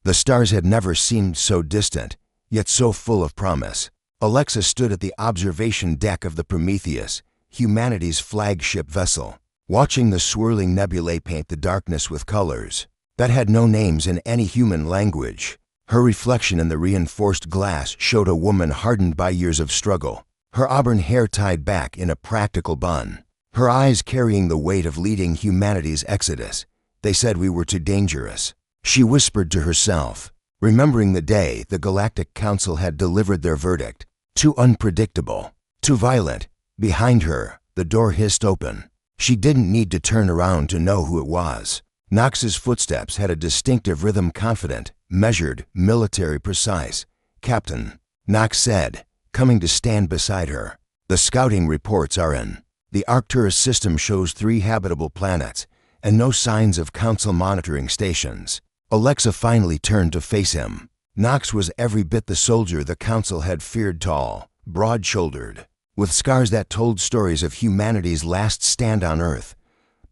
The stars had never seemed so distant, yet so full of promise. Alexa stood at the observation deck of the Prometheus, humanity's flagship vessel, watching the swirling nebulae paint the darkness with colors that had no names in any human language. Her reflection in the reinforced glass showed a woman hardened by years of struggle, her auburn hair tied back in a practical bun, her eyes carrying the weight of leading humanity's exodus. They said we were too dangerous, she whispered to herself, remembering the day the Galactic Council had delivered their verdict. Too unpredictable, too violent. Behind her, the door hissed open. She didn't need to turn around to know who it was. Knox's footsteps had a distinctive rhythm, confident, measured, military precise. "Captain," Knox said, coming to stand beside her. "The scouting reports are in. The Arcturus system shows 3 habitable planets, and no signs of Council monitoring stations." Alexa finally turned to face him. Knox was every bit the soldier the Council had feared, tall, broad-shouldered, with scars that told stories of humanity's last stand on Earth.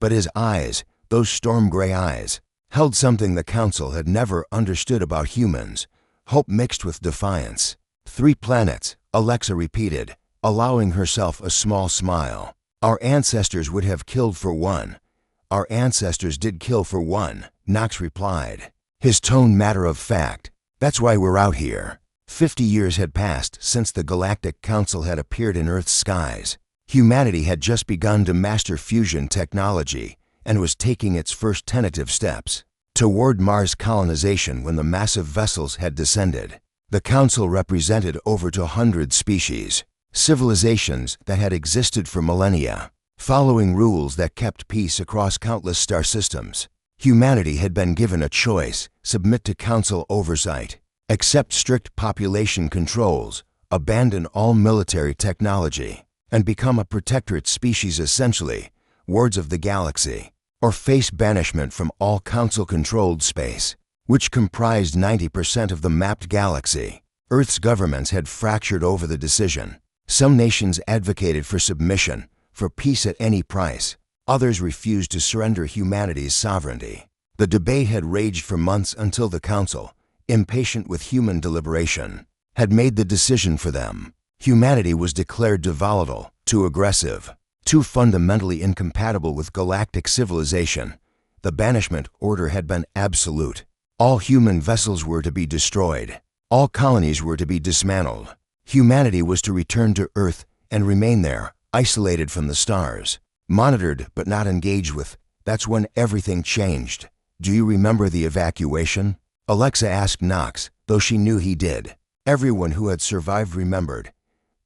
But his eyes, those storm-gray eyes, held something the Council had never understood about humans, hope mixed with defiance. 3 planets, Alexa repeated, allowing herself a small smile. "Our ancestors would have killed for one." "Our ancestors did kill for one," Knox replied, his tone matter of fact. "That's why we're out here." 50 years had passed since the Galactic Council had appeared in Earth's skies. Humanity had just begun to master fusion technology and was taking its first tentative steps toward Mars colonization when the massive vessels had descended. The Council represented over 200 species, civilizations that had existed for millennia, following rules that kept peace across countless star systems. Humanity had been given a choice: submit to Council oversight, accept strict population controls, abandon all military technology, and become a protectorate species, essentially wards of the galaxy, or face banishment from all Council-controlled space, which comprised 90% of the mapped galaxy. Earth's governments had fractured over the decision. Some nations advocated for submission, for peace at any price. Others refused to surrender humanity's sovereignty. The debate had raged for months until the Council, impatient with human deliberation, had made the decision for them. Humanity was declared too volatile, too aggressive, too fundamentally incompatible with galactic civilization. The banishment order had been absolute. All human vessels were to be destroyed. All colonies were to be dismantled. Humanity was to return to Earth and remain there, isolated from the stars, monitored but not engaged with. That's when everything changed. "Do you remember the evacuation?" Alexa asked Knox, though she knew he did. Everyone who had survived remembered.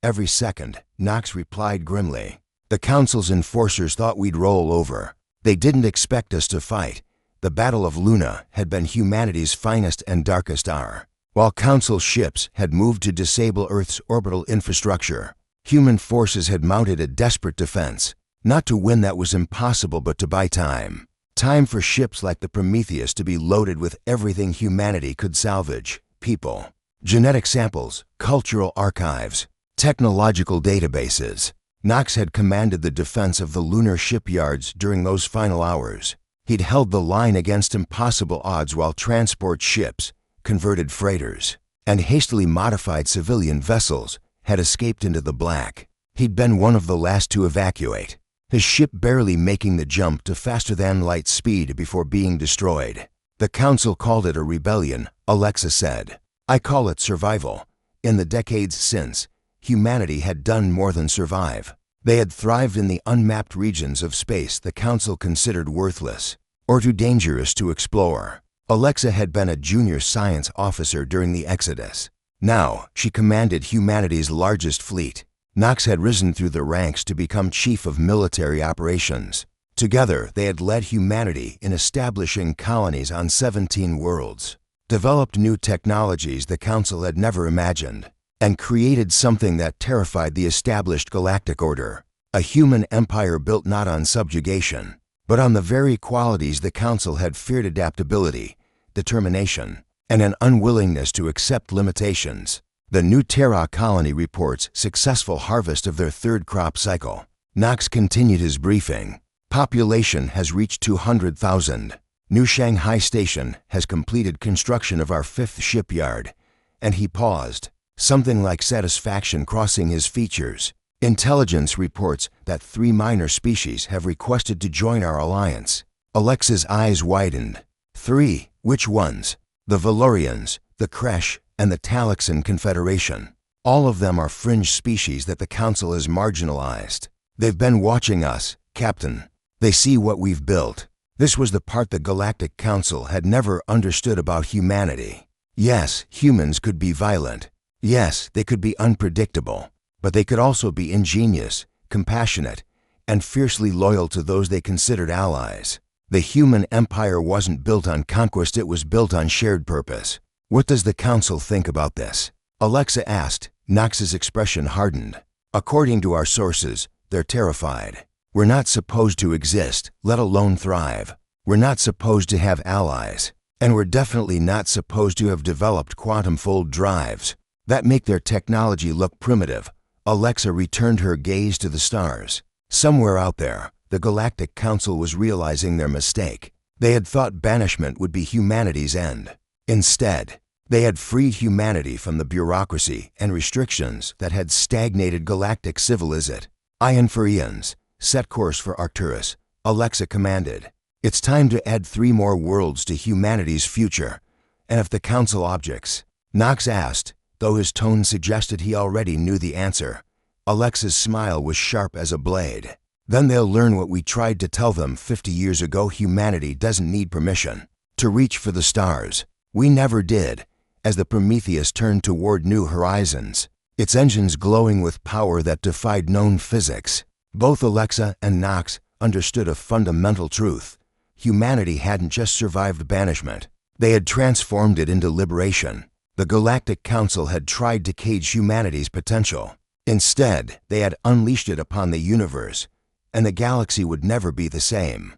"Every second," Knox replied grimly. "The Council's enforcers thought we'd roll over. They didn't expect us to fight." The Battle of Luna had been humanity's finest and darkest hour. While Council ships had moved to disable Earth's orbital infrastructure, human forces had mounted a desperate defense. Not to win, that was impossible, but to buy time. Time for ships like the Prometheus to be loaded with everything humanity could salvage: people, genetic samples, cultural archives, technological databases. Knox had commanded the defense of the lunar shipyards during those final hours. He'd held the line against impossible odds while transport ships, converted freighters, and hastily modified civilian vessels had escaped into the black. He'd been one of the last to evacuate, his ship barely making the jump to faster-than-light speed before being destroyed. "The Council called it a rebellion," Alexa said. "I call it survival." In the decades since, humanity had done more than survive. They had thrived in the unmapped regions of space the Council considered worthless or too dangerous to explore. Alexa had been a junior science officer during the Exodus. Now, she commanded humanity's largest fleet. Knox had risen through the ranks to become chief of military operations. Together, they had led humanity in establishing colonies on 17 worlds, developed new technologies the Council had never imagined, and created something that terrified the established galactic order: a human empire built not on subjugation, but on the very qualities the Council had feared: adaptability, determination, and an unwillingness to accept limitations. The New Terra colony reports successful harvest of their 3rd crop cycle. Knox continued his briefing. "Population has reached 200,000. New Shanghai Station has completed construction of our 5th shipyard. And he paused, something like satisfaction crossing his features. Intelligence reports that 3 minor species have requested to join our alliance. Alexa's eyes widened. 3? Which ones? The Valorians, the Kresh, and the Talaxan Confederation. All of them are fringe species that the Council has marginalized. They've been watching us, Captain. They see what we've built. This was the part the Galactic Council had never understood about humanity. Yes, humans could be violent. Yes, they could be unpredictable. But they could also be ingenious, compassionate, and fiercely loyal to those they considered allies. The human empire wasn't built on conquest, it was built on shared purpose. What does the Council think about this? Alexa asked. Knox's expression hardened. According to our sources, they're terrified. We're not supposed to exist, let alone thrive. We're not supposed to have allies. And we're definitely not supposed to have developed quantum-fold drives that make their technology look primitive. Alexa returned her gaze to the stars. Somewhere out there, the Galactic Council was realizing their mistake. They had thought banishment would be humanity's end. Instead, they had freed humanity from the bureaucracy and restrictions that had stagnated galactic civilization. Ion for eons, set course for Arcturus, Alexa commanded. It's time to add 3 more worlds to humanity's future. And if the Council objects, Knox asked, though his tone suggested he already knew the answer. Alexa's smile was sharp as a blade. Then they'll learn what we tried to tell them 50 years ago. Humanity doesn't need permission to reach for the stars. We never did. As the Prometheus turned toward new horizons, its engines glowing with power that defied known physics, both Alexa and Knox understood a fundamental truth. Humanity hadn't just survived banishment. They had transformed it into liberation. The Galactic Council had tried to cage humanity's potential. Instead, they had unleashed it upon the universe, and the galaxy would never be the same.